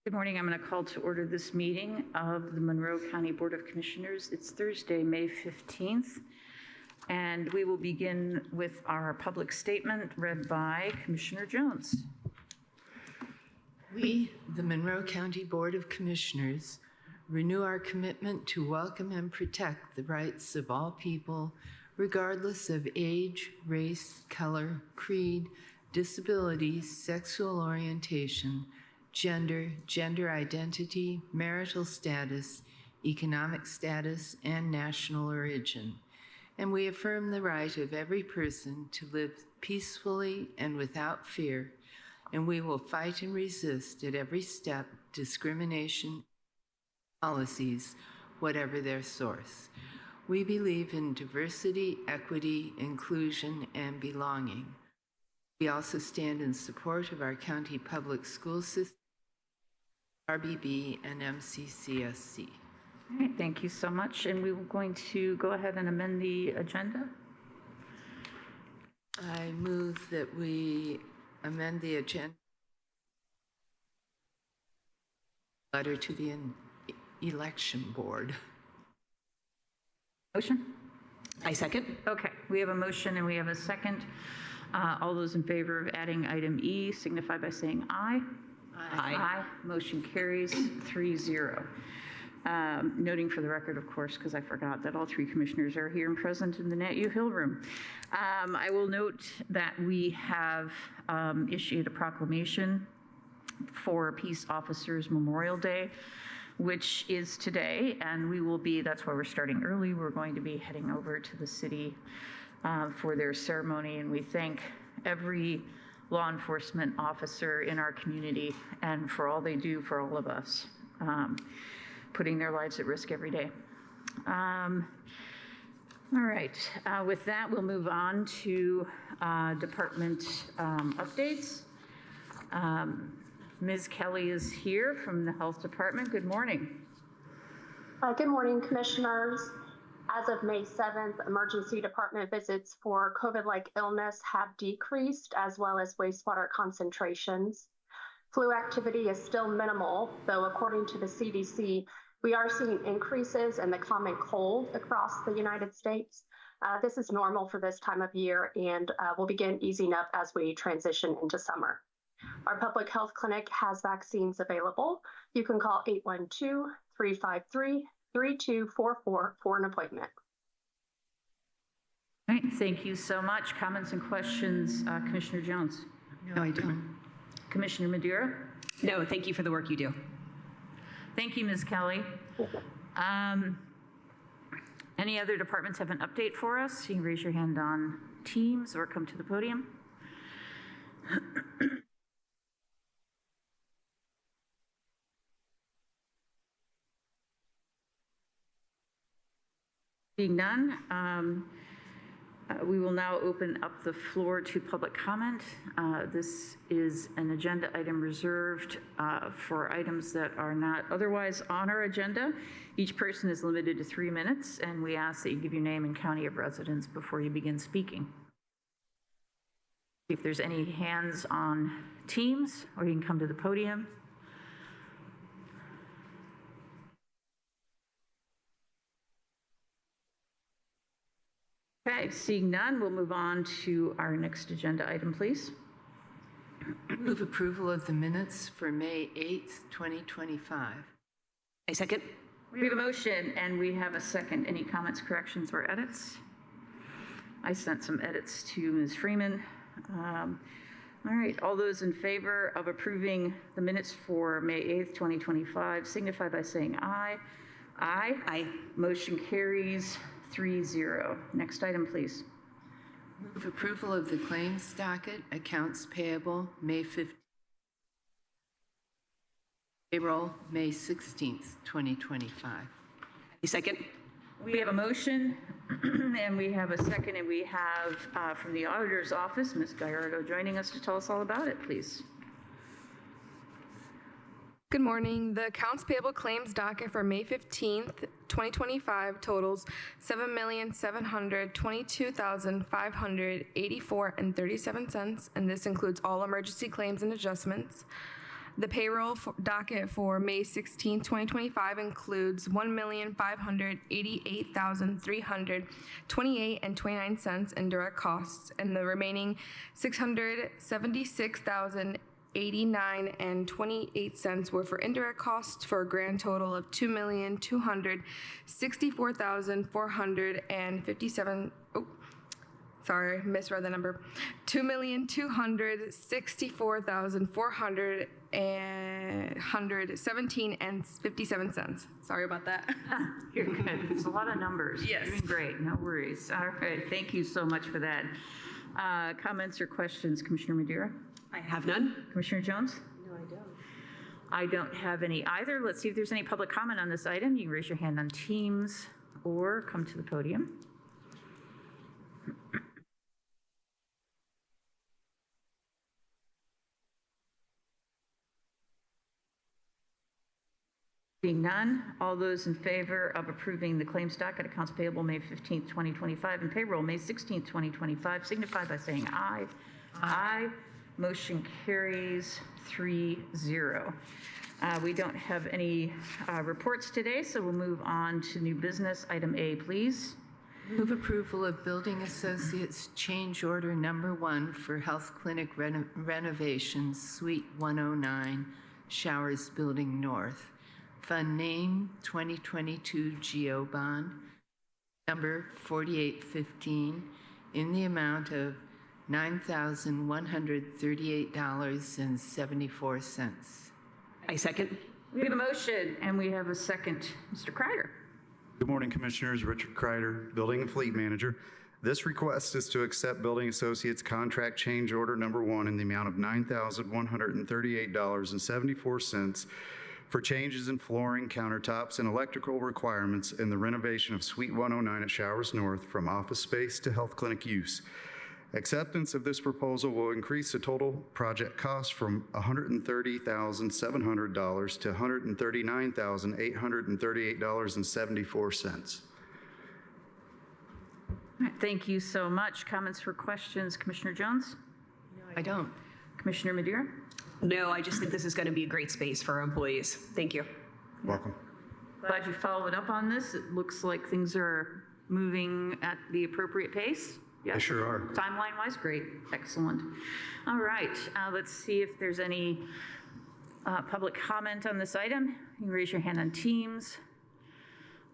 Good morning. I'm going to call to order this meeting of the Monroe County Board of Commissioners. It's Thursday, May 15th, and we will begin with our public statement read by Commissioner Jones. We, the Monroe County Board of Commissioners, renew our commitment to welcome and protect the rights of all people, regardless of age, race, color, creed, disability, sexual orientation, gender, gender identity, marital status, economic status, and national origin. And we affirm the right of every person to live peacefully and without fear, and we will fight and resist at every step discrimination policies, whatever their source. We believe in diversity, equity, inclusion, and belonging. We also stand in support of our county public school system, RBB, and MCCSC. All right, thank you so much. And we were going to go ahead and amend the agenda. I move that we amend the agenda. Letter to the election board. Motion? I second. Okay, we have a motion and we have a second. All those in favor of adding item E signify by saying aye. Aye. Aye. Motion carries 3-0. Noting for the record, of course, because I forgot that all three commissioners are here and present in the Nat U Hill room. I will note that we have issued a proclamation for Peace Officers Memorial Day, which is today, and we will be, that's why we're starting early, we're going to be heading over to the city for their ceremony, and we thank every law enforcement officer in our community and for all they do for all of us, putting their lives at risk every day. All right, with that, we'll move on to department updates. Ms. Kelly is here from the Health Department. Good morning. Good morning, Commissioners. As of May 7th, emergency department visits for COVID-like illness have decreased, as well as wastewater concentrations. Flu activity is still minimal, though according to the CDC, we are seeing increases in the common cold across the United States. This is normal for this time of year and will begin easing up as we transition into summer. Our public health clinic has vaccines available. You can call 812-353-3244 for an appointment. All right, thank you so much. Comments and questions, Commissioner Jones? No, I don't. Commissioner Madeira? No, thank you for the work you do. Thank you, Ms. Kelly. Any other departments have an update for us? You can raise your hand on Teams or come to the podium. Being none, we will now open up the floor to public comment. This is an agenda item reserved for items that are not otherwise on our agenda. Each person is limited to 3 minutes, and we ask that you give your name and county of residence before you begin speaking. If there's any hands on Teams, or you can come to the podium. Okay, seeing none, we'll move on to our next agenda item, please. Move approval of the minutes for May 8th, 2025. I second. We have a motion and we have a second. Any comments, corrections, or edits? I sent some edits to Ms. Freeman. All right, all those in favor of approving the minutes for May 8th, 2025, signify by saying aye. Aye. Aye. Motion carries 3-0. Next item, please. Move approval of the claims docket, accounts payable, May 15th. Payroll, May 16th, 2025. I second. We have a motion and we have a second, and we have from the auditor's office, Ms. Gallardo joining us to tell us all about it, please. Good morning. The accounts payable claims docket for May 15th, 2025 totals $7,722,584.37, and this includes all emergency claims and adjustments. The payroll docket for May 16, 2025 includes $1,588,328.29 in direct costs, and the remaining $676,089.28 were for indirect costs, for a grand total of $2,264,457. Sorry, misread the number. $2,264,417.57. Sorry about that. You're good. It's a lot of numbers. Yes. You're doing great. No worries. All right. Thank you so much for that. Comments or questions, Commissioner Madeira? I have none. Commissioner Jones? No, I don't. I don't have any either. Let's see if there's any public comment on this item. You can raise your hand on Teams or come to the podium. Seeing none, all those in favor of approving the claims docket, accounts payable May 15th, 2025, and payroll May 16th, 2025, signify by saying aye. Aye. Motion carries 3-0. We don't have any reports today, so we'll move on to new business. Item A, please. Move approval of Building Associates Change Order Number 1 for Health Clinic renovations, Suite 109, Showers Building North. Fund name 2022 GO Bond, number 4815, in the amount of $9,138.74. I second. We have a motion and we have a second. Mr. Kreider. Good morning, Commissioners. Richard Kreider, Building and Fleet Manager. This request is to accept Building Associates Contract Change Order Number 1 in the amount of $9,138.74 for changes in flooring, countertops, and electrical requirements in the renovation of Suite 109 at Showers North from office space to health clinic use. Acceptance of this proposal will increase the total project cost from $130,700 to $139,838.74. Thank you so much. Comments or questions, Commissioner Jones? I don't. Commissioner Madeira? No, I just think this is going to be a great space for our employees. Thank you. Welcome. Glad you followed up on this. It looks like things are moving at the appropriate pace. Yes. They sure are. Timeline-wise, great. Excellent. All right. Let's see if there's any public comment on this item. You can raise your hand on Teams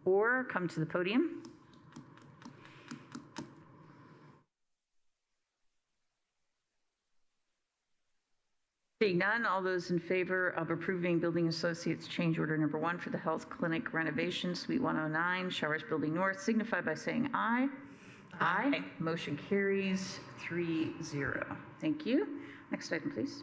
or come to the podium. Seeing none, all those in favor of approving Building Associates Change Order Number 1 for the Health Clinic renovation, Suite 109, Showers Building North, signify by saying aye. Aye. Motion carries 3-0. Thank you. Next item, please.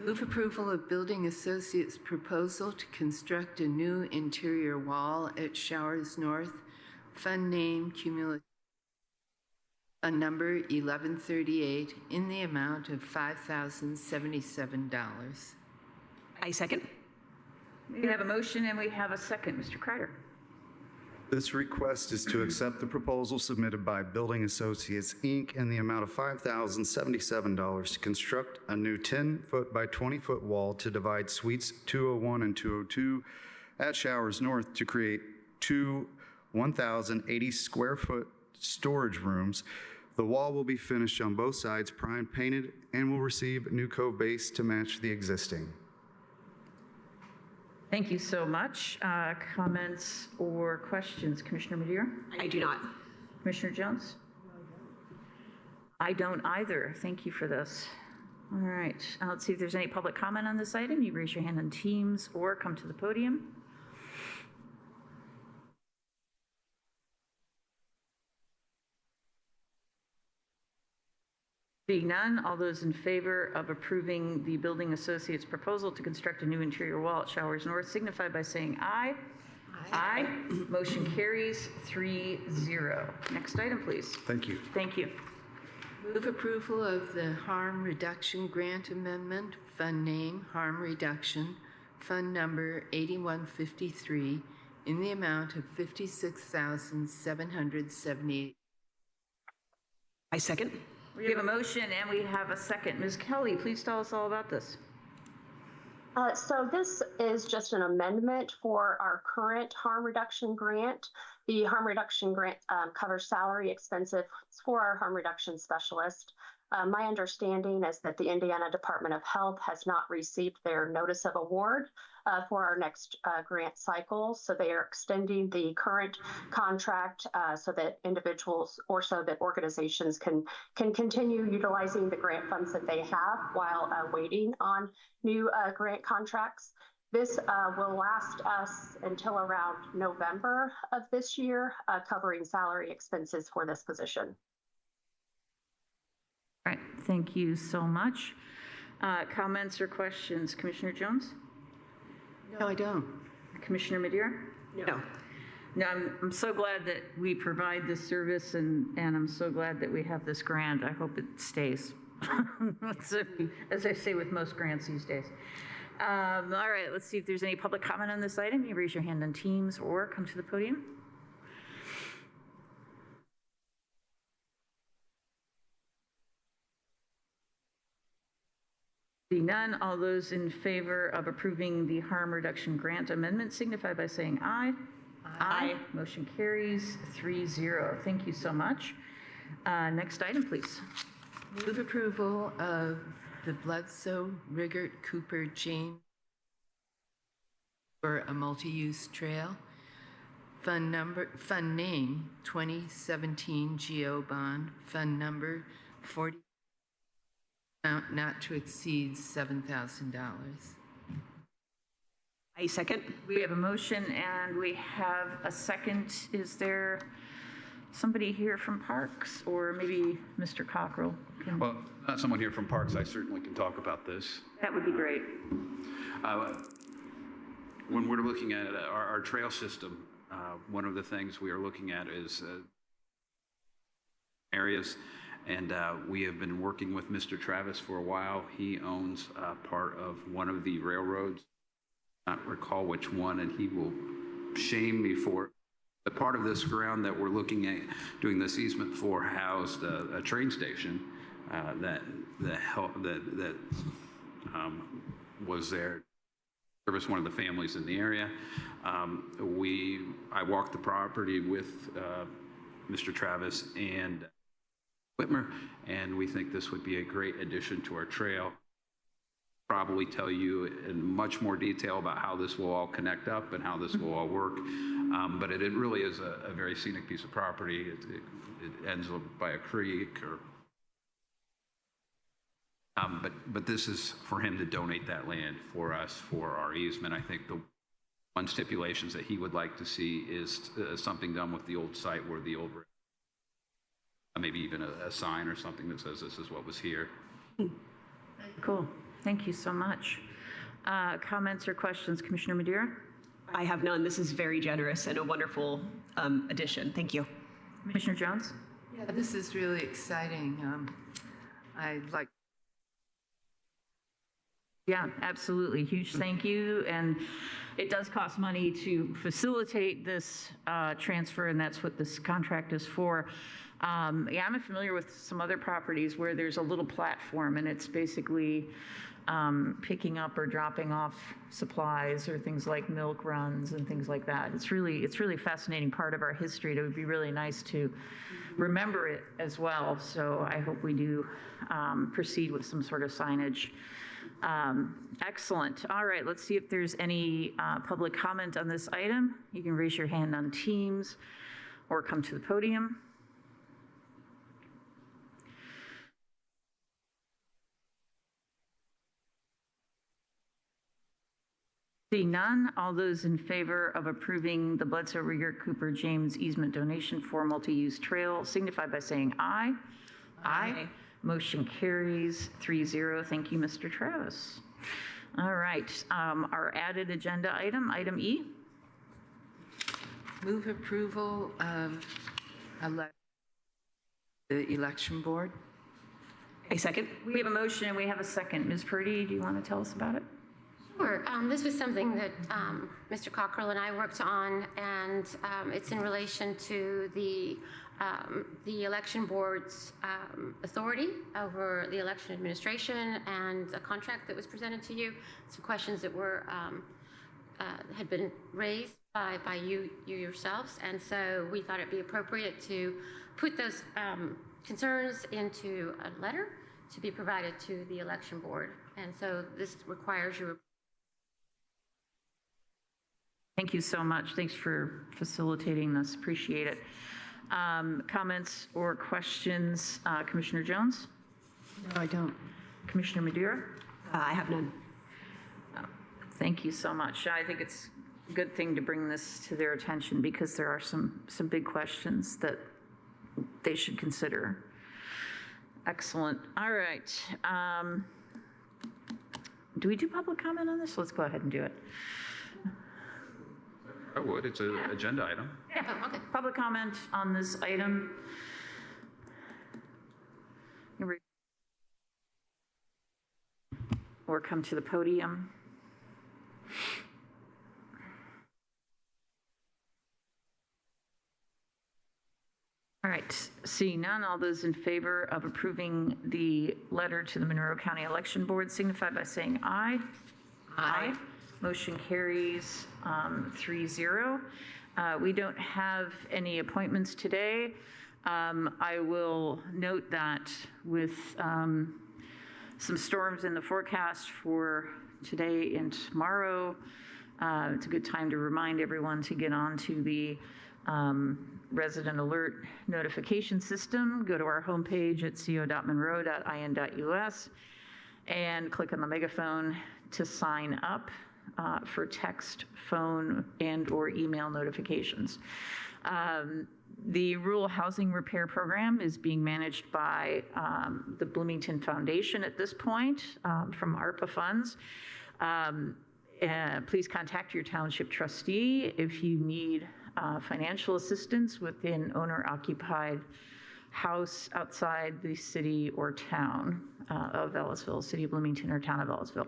Move approval of Building Associates' proposal to construct a new interior wall at Showers North. Fund name cumulative number 1138 in the amount of $5,077. I second. We have a motion and we have a second. Mr. Kreider. This request is to accept the proposal submitted by Building Associates, Inc. in the amount of $5,077 to construct a new 10-foot by 20-foot wall to divide Suites 201 and 202 at Showers North to create two 1,080 square foot storage rooms. The wall will be finished on both sides, primed, painted, and will receive new cove base to match the existing. Thank you so much. Comments or questions? Commissioner Madeira? I do not. Commissioner Jones? I don't either. Thank you for this. All right. Let's see if there's any public comment on this item. You raise your hand on Teams or come to the podium. Seeing none, all those in favor of approving the Building Associates proposal to construct a new interior wall at Showers North signify by saying aye. Aye. Motion carries 3-0. Next item, please. Thank you. Thank you. Move approval of the Harm Reduction Grant Amendment, Fund name Harm Reduction, Fund number 8153, in the amount of $56,778. I second. We have a motion and we have a second. Ms. Kelly, please tell us all about this. So this is just an amendment for our current harm reduction grant. The harm reduction grant covers salary expenses for our harm reduction specialist. My understanding is that the Indiana Department of Health has not received their notice of award for our next grant cycle. So they are extending the current contract so that individuals or so that organizations can continue utilizing the grant funds that they have while waiting on new grant contracts. This will last us until around November of this year, covering salary expenses for this position. All right, thank you so much. Comments or questions? Commissioner Jones? No, I don't. Commissioner Madeira? No. No, I'm so glad that we provide this service, and I'm so glad that we have this grant. I hope it stays. So, as I say with most grants these days. All right, let's see if there's any public comment on this item. You raise your hand on Teams or come to the podium. Seeing none, all those in favor of approving the harm reduction grant amendment signify by saying aye. Aye. Motion carries 3-0. Thank you so much. Next item, please. Move approval of the Bledsoe Riggert Cooper James for a multi-use trail. Fund name 2017 GO bond. Fund number 40. Amount not to exceed $7,000. I second. We have a motion and we have a second. Is there somebody here from Parks, or maybe Mr. Cockrell? Well, not someone here from Parks. I certainly can talk about this. That would be great. When we're looking at our trail system, one of the things we are looking at is areas, and we have been working with Mr. Travis for a while. He owns part of one of the railroads. I don't recall which one, and he will shame me for it. But part of this ground that we're looking at doing this easement for housed a train station that was there to service one of the families in the area. I walked the property with Mr. Travis and Whitmer, and we think this would be a great addition to our trail. Probably tell you in much more detail about how this will all connect up and how this will all work. But it really is a very scenic piece of property. It ends by a creek, but this is for him to donate that land for us for our easement. I think the one stipulations that he would like to see is something done with the old site where the old, maybe even a sign or something that says this is what was here. Cool. Thank you so much. Comments or questions, Commissioner Madeira? I have none. This is very generous and a wonderful addition. Thank you. Commissioner Jones? Yeah, this is really exciting. I'd like. Yeah, absolutely. Huge thank you. And it does cost money to facilitate this transfer, and that's what this contract is for. Yeah, I'm familiar with some other properties where there's a little platform, and it's basically picking up or dropping off supplies or things like milk runs and things like that. It's really a fascinating part of our history. It would be really nice to remember it as well. So I hope we do proceed with some sort of signage. Excellent. All right, let's see if there's any public comment on this item. You can raise your hand on Teams or come to the podium. Seeing none, all those in favor of approving the Bledsoe Riggert Cooper James easement donation for multi-use trail signify by saying aye. Aye. Motion carries 3-0. Thank you, Mr. Travis. All right, our added agenda item, item E. Move approval of the election board. I second. We have a motion and we have a second. Ms. Purdy, do you want to tell us about it? Sure. This was something that Mr. Cockrell and I worked on, and it's in relation to the the election board's authority over the election administration and a contract that was presented to you, some questions that were had been raised by you yourselves, and so we thought it'd be appropriate to put those concerns into a letter to be provided to the election board, and so this requires your. Thank you so much. Thanks for facilitating this. Appreciate it. Comments or questions? Commissioner Jones? No, I don't. Commissioner Madeira? I have none. Thank you so much. I think it's a good thing to bring this to their attention because there are some big questions that they should consider. Excellent. All right. Do we do public comment on this? Let's go ahead and do it. I would. It's an agenda item. Yeah, okay. Public comment on this item. Or come to the podium. All right, seeing none, all those in favor of approving the letter to the Monroe County Election Board signify by saying aye. Aye. Motion carries 3-0. We don't have any appointments today. I will note that with some storms in the forecast for today and tomorrow, it's a good time to remind everyone to get onto the resident alert notification system. Go to our homepage at co.monroe.in.us and click on the megaphone to sign up for text, phone, and or email notifications. The Rural Housing Repair Program is being managed by the Bloomington Foundation at this point from ARPA funds. Please contact your township trustee if you need financial assistance with an owner-occupied house outside the city or town of Ellisville, city of Bloomington or town of Ellisville.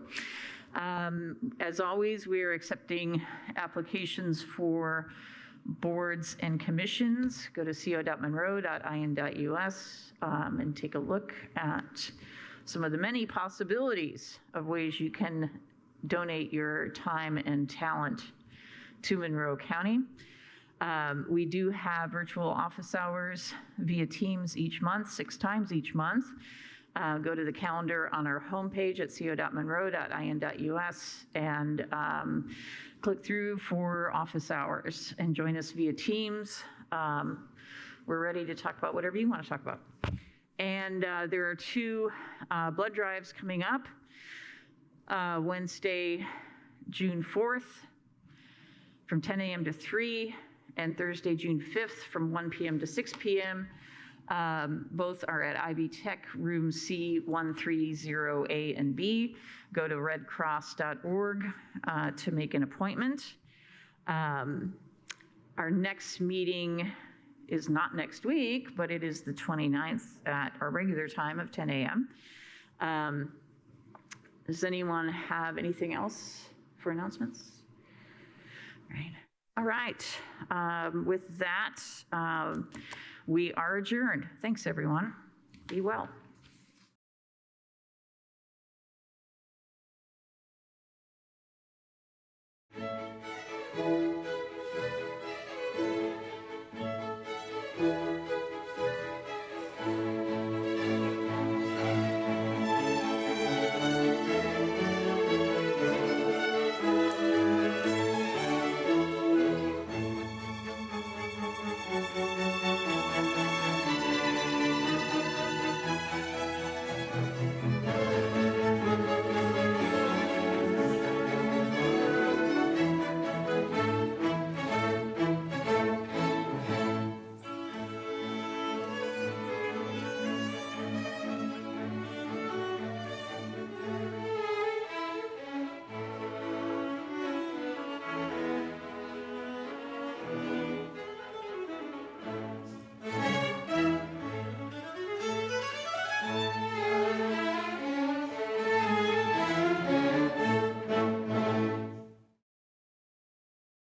As always, we are accepting applications for boards and commissions. Go to co.monroe.in.us and take a look at some of the many possibilities of ways you can donate your time and talent to Monroe County. We do have virtual office hours via Teams each month, 6 times each month. Go to the calendar on our homepage at co.monroe.in.us and click through for office hours and join us via Teams. We're ready to talk about whatever you want to talk about. And there are 2 blood drives coming up. Wednesday, June 4th from 10 a.m. to 3, and Thursday, June 5th from 1 p.m. to 6 p.m. Both are at Ivy Tech, room C130A and B. Go to redcross.org to make an appointment. Our next meeting is not next week, but it is the 29th at our regular time of 10 a.m. Does anyone have anything else for announcements? All right. With that, we are adjourned. Thanks, everyone. Be well.